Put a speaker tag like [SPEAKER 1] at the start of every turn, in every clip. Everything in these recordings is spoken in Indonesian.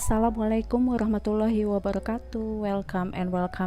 [SPEAKER 1] Assalamualaikum warahmatullahi wabarakatuh. Welcome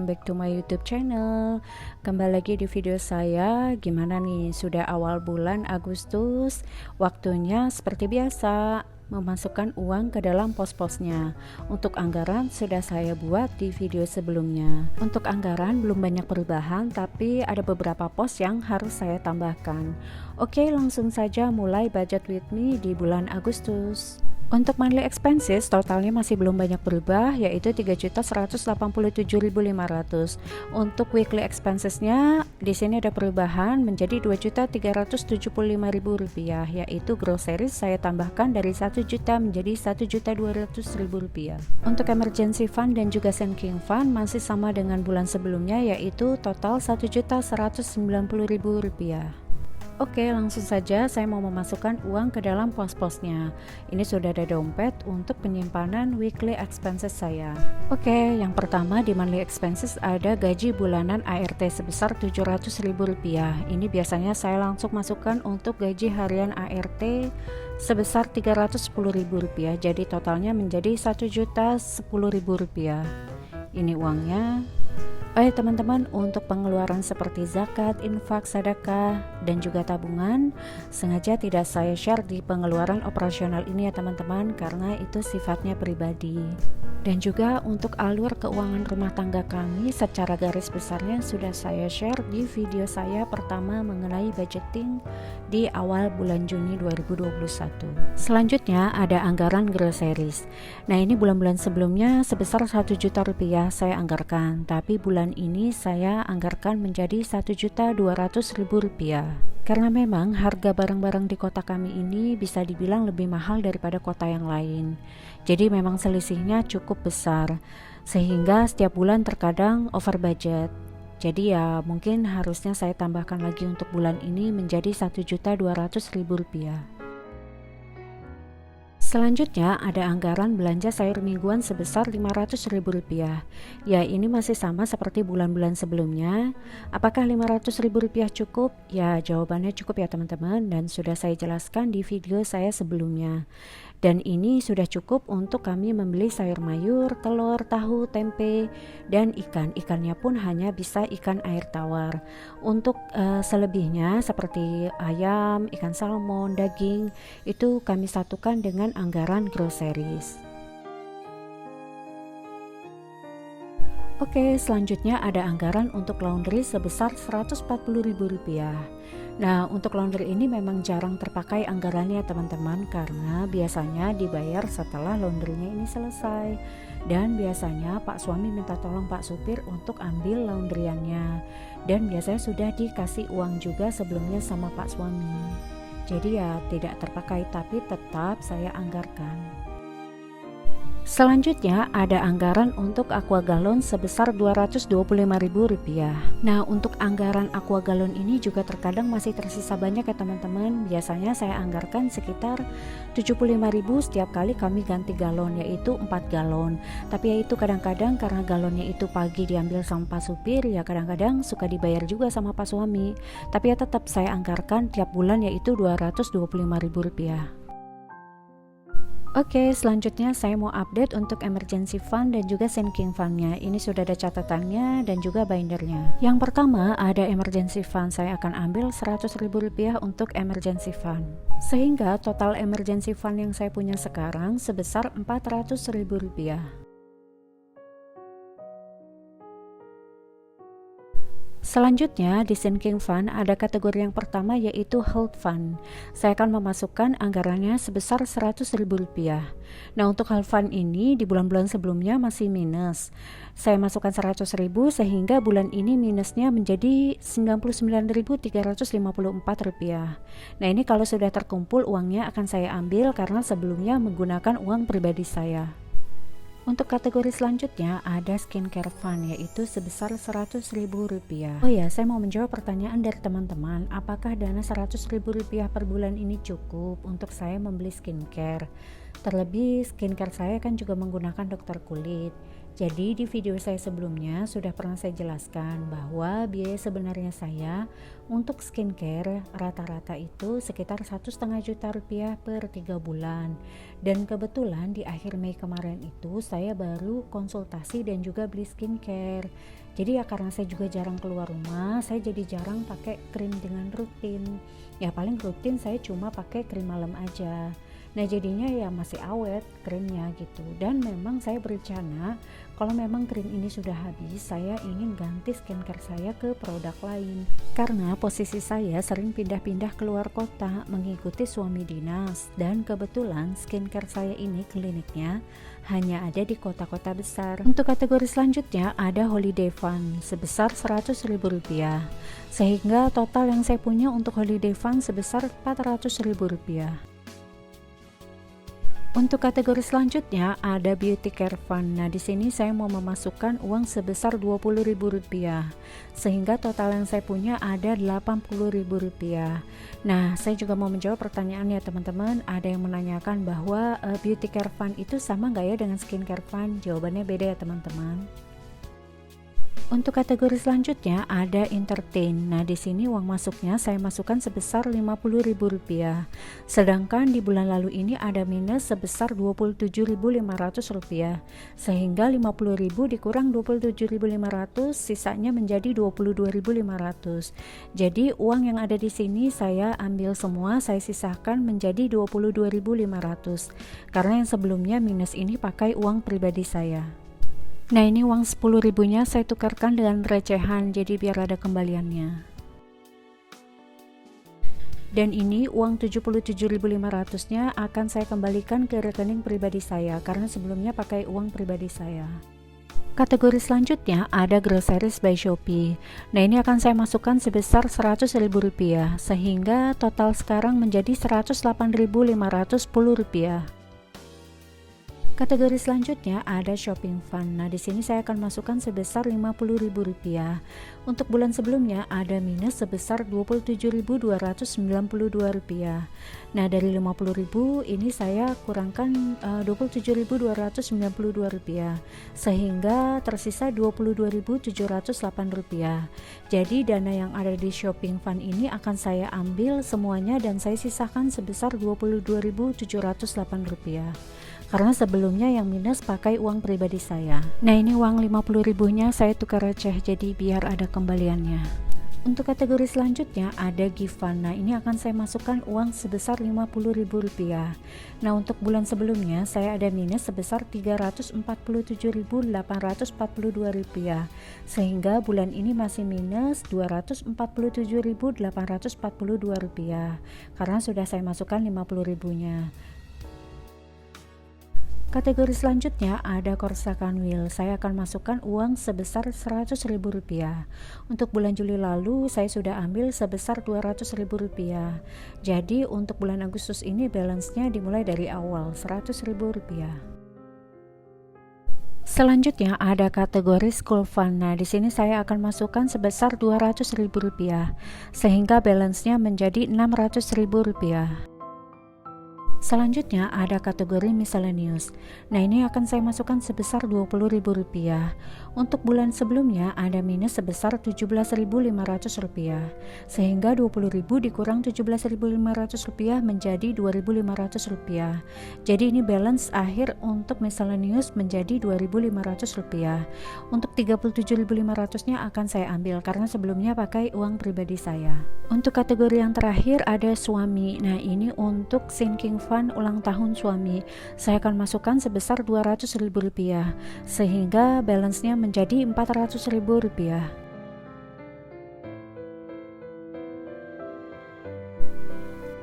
[SPEAKER 1] back to my YouTube channel. Kembali lagi di video saya. Gimana nih, sudah awal bulan Agustus, waktunya seperti biasa memasukkan uang ke dalam pos-posnya. Untuk anggaran sudah saya buat di video sebelumnya. Untuk anggaran belum banyak perubahan, tapi ada beberapa pos yang harus saya tambahkan. Oke, langsung saja mulai budget with me di bulan Agustus. Untuk monthly expenses totalnya masih belum banyak berubah, yaitu 3.187.500. Untuk weekly expensesnya di sini ada perubahan menjadi 2.375.000 rupiah, yaitu groceries saya tambahkan dari 1 juta menjadi 1.200.000 rupiah. Untuk emergency fund dan juga sinking fund masih sama dengan bulan sebelumnya, yaitu total 1.190.000 rupiah. Oke, langsung saja saya mau memasukkan uang ke dalam pos-posnya. Ini sudah ada dompet untuk penyimpanan weekly expenses saya. Oke, yang pertama di monthly expenses ada gaji bulanan ART sebesar 700.000 rupiah. Ini biasanya saya langsung masukkan untuk gaji harian ART sebesar 310.000 rupiah. Jadi totalnya menjadi 1.010.000 rupiah. Ini uangnya. Teman-teman, untuk pengeluaran seperti zakat, infak, sedekah, dan juga tabungan sengaja tidak saya share di pengeluaran operasional ini ya teman-teman, karena itu sifatnya pribadi. Dan juga untuk alur keuangan rumah tangga kami secara garis besarnya sudah saya share di video saya pertama mengenai budgeting di awal bulan Juni 2021. Selanjutnya ada anggaran groceries. Nah, ini bulan-bulan sebelumnya sebesar 1 juta rupiah saya anggarkan, tapi bulan ini saya anggarkan menjadi 1.200.000 rupiah. Karena memang harga barang-barang di kota kami ini bisa dibilang lebih mahal daripada kota yang lain. Jadi memang selisihnya cukup besar, sehingga setiap bulan terkadang over budget. Jadi ya mungkin harusnya saya tambahkan lagi untuk bulan ini menjadi 1.200.000 rupiah. Selanjutnya ada anggaran belanja sayur mingguan sebesar 500.000 rupiah. Ya, ini masih sama seperti bulan-bulan sebelumnya. Apakah 500.000 rupiah cukup? Ya, jawabannya cukup ya teman-teman, dan sudah saya jelaskan di video saya sebelumnya. Dan ini sudah cukup untuk kami membeli sayur mayur, telur, tahu, tempe, dan ikan. Ikannya pun hanya bisa ikan air tawar. Untuk selebihnya seperti ayam, ikan salmon, daging, itu kami satukan dengan anggaran groceries. Oke, selanjutnya ada anggaran untuk laundry sebesar 140.000 rupiah. Nah, untuk laundry ini memang jarang terpakai anggarannya teman-teman, karena biasanya dibayar setelah laundrynya ini selesai. Dan biasanya Pak suami minta tolong Pak supir untuk ambil laundryannya. Dan biasanya sudah dikasih uang juga sebelumnya sama Pak suami. Jadi ya tidak terpakai, tapi tetap saya anggarkan. Selanjutnya ada anggaran untuk aqua galon sebesar 225.000 rupiah. Nah, untuk anggaran aqua galon ini juga terkadang masih tersisa banyak ya teman-teman. Biasanya saya anggarkan sekitar 75.000 setiap kali kami ganti galon, yaitu 4 galon. Tapi ya itu kadang-kadang karena galonnya itu pagi diambil sama Pak supir, ya kadang-kadang suka dibayar juga sama Pak suami. Tapi ya tetap saya anggarkan tiap bulan yaitu 225.000 rupiah. Oke, selanjutnya saya mau update untuk emergency fund dan juga sinking fundnya. Ini sudah ada catatannya dan juga bindernya. Yang pertama ada emergency fund, saya akan ambil 100.000 rupiah untuk emergency fund. Sehingga total emergency fund yang saya punya sekarang sebesar 400.000 rupiah. Selanjutnya di sinking fund ada kategori yang pertama yaitu health fund. Saya akan memasukkan anggarannya sebesar 100.000 rupiah. Nah, untuk health fund ini di bulan-bulan sebelumnya masih minus. Saya masukkan 100.000 sehingga bulan ini minusnya menjadi 99.354 rupiah. Nah, ini kalau sudah terkumpul uangnya akan saya ambil karena sebelumnya menggunakan uang pribadi saya. Untuk kategori selanjutnya ada skincare fund, yaitu sebesar 100.000 rupiah. Oh ya, saya mau menjawab pertanyaan dari teman-teman, apakah dana 100.000 rupiah per bulan ini cukup untuk saya membeli skincare? Terlebih skincare saya kan juga menggunakan dokter kulit. Jadi di video saya sebelumnya sudah pernah saya jelaskan bahwa biaya sebenarnya saya untuk skincare rata-rata itu sekitar 1,5 juta rupiah per 3 bulan. Dan kebetulan di akhir Mei kemarin itu saya baru konsultasi dan juga beli skincare. Jadi ya karena saya juga jarang keluar rumah, saya jadi jarang pakai krim dengan rutin. Ya paling rutin saya cuma pakai krim malam aja. Nah jadinya ya masih awet krimnya gitu. Dan memang saya berencana kalau memang krim ini sudah habis, saya ingin ganti skincare saya ke produk lain. Karena posisi saya sering pindah-pindah keluar kota mengikuti suami dinas. Dan kebetulan skincare saya ini kliniknya hanya ada di kota-kota besar. Untuk kategori selanjutnya ada Holiday Fund sebesar Rp100.000. Sehingga total yang saya punya untuk Holiday Fund sebesar Rp400.000. Untuk kategori selanjutnya ada Beauty Care Fund. Nah, di sini saya mau memasukkan uang sebesar Rp20.000 sehingga total yang saya punya ada Rp80.000. Nah, saya juga mau menjawab pertanyaan ya teman-teman. Ada yang menanyakan bahwa Beauty Care Fund itu sama nggak ya dengan Skincare Fund? Jawabannya beda ya teman-teman. Untuk kategori selanjutnya ada entertain. Nah, di sini uang masuknya saya masukkan sebesar Rp50.000. Sedangkan di bulan lalu ini ada minus sebesar Rp27.500. Sehingga Rp50.000 dikurang Rp27.500, sisanya menjadi Rp22.500. Jadi uang yang ada di sini saya ambil semua, saya sisahkan menjadi Rp22.500. Karena yang sebelumnya minus ini pakai uang pribadi saya. Nah ini uang 10.000-nya saya tukarkan dengan recehan, jadi biar ada kembaliannya. Dan ini uang 77.500-nya akan saya kembalikan ke rekening pribadi saya karena sebelumnya pakai uang pribadi saya. Kategori selanjutnya ada Groceries by Shopee. Nah ini akan saya masukkan sebesar Rp100.000 sehingga total sekarang menjadi Rp108.510. Kategori selanjutnya ada shopping fund. Nah, di sini saya akan masukkan sebesar Rp50.000. Untuk bulan sebelumnya ada minus sebesar Rp27.292. Nah, dari Rp50.000 ini saya kurangkan Rp27.292 sehingga tersisa Rp22.708. Jadi dana yang ada di shopping fund ini akan saya ambil semuanya dan saya sisahkan sebesar Rp22.708. Karena sebelumnya yang minus pakai uang pribadi saya. Nah ini uang 50.000-nya saya tukar receh jadi biar ada kembaliannya. Untuk kategori selanjutnya ada gift fund. Nah ini akan saya masukkan uang sebesar Rp50.000. Nah untuk bulan sebelumnya saya ada minus sebesar Rp347.842. Sehingga bulan ini masih minus Rp247.842. Karena sudah saya masukkan Rp50.000-nya. Kategori selanjutnya ada Korsa Kanwil. Saya akan masukkan uang sebesar Rp100.000. Untuk bulan Juli lalu saya sudah ambil sebesar Rp200.000. Jadi untuk bulan Agustus ini balance-nya dimulai dari awal Rp100.000. Selanjutnya ada kategori school fund. Nah, di sini saya akan masukkan sebesar Rp200.000 sehingga balance-nya menjadi Rp600.000. Selanjutnya ada kategori miscellaneous. Nah ini akan saya masukkan sebesar Rp20.000. Untuk bulan sebelumnya ada minus sebesar Rp17.500. Sehingga Rp20.000 dikurang Rp17.500 menjadi Rp2.500. Jadi ini balance akhir untuk miscellaneous menjadi Rp2.500. Untuk Rp37.500-nya akan saya ambil karena sebelumnya pakai uang pribadi saya. Untuk kategori yang terakhir ada suami. Nah ini untuk sinking fund ulang tahun suami. Saya akan masukkan sebesar Rp200.000 sehingga balance-nya menjadi Rp400.000.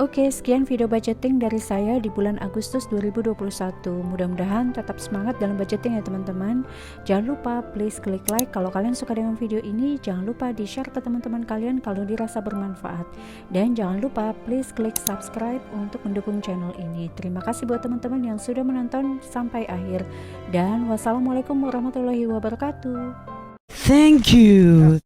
[SPEAKER 1] Oke, sekian video budgeting dari saya di bulan Agustus 2021. Mudah-mudahan tetap semangat dalam budgeting ya teman-teman. Jangan lupa please klik like kalau kalian suka dengan video ini. Jangan lupa di share ke teman-teman kalian kalau dirasa bermanfaat. Dan jangan lupa please klik subscribe untuk mendukung channel ini. Terima kasih buat teman-teman yang sudah menonton sampai akhir. Dan wassalamualaikum warahmatullahi wabarakatuh.
[SPEAKER 2] Thank you.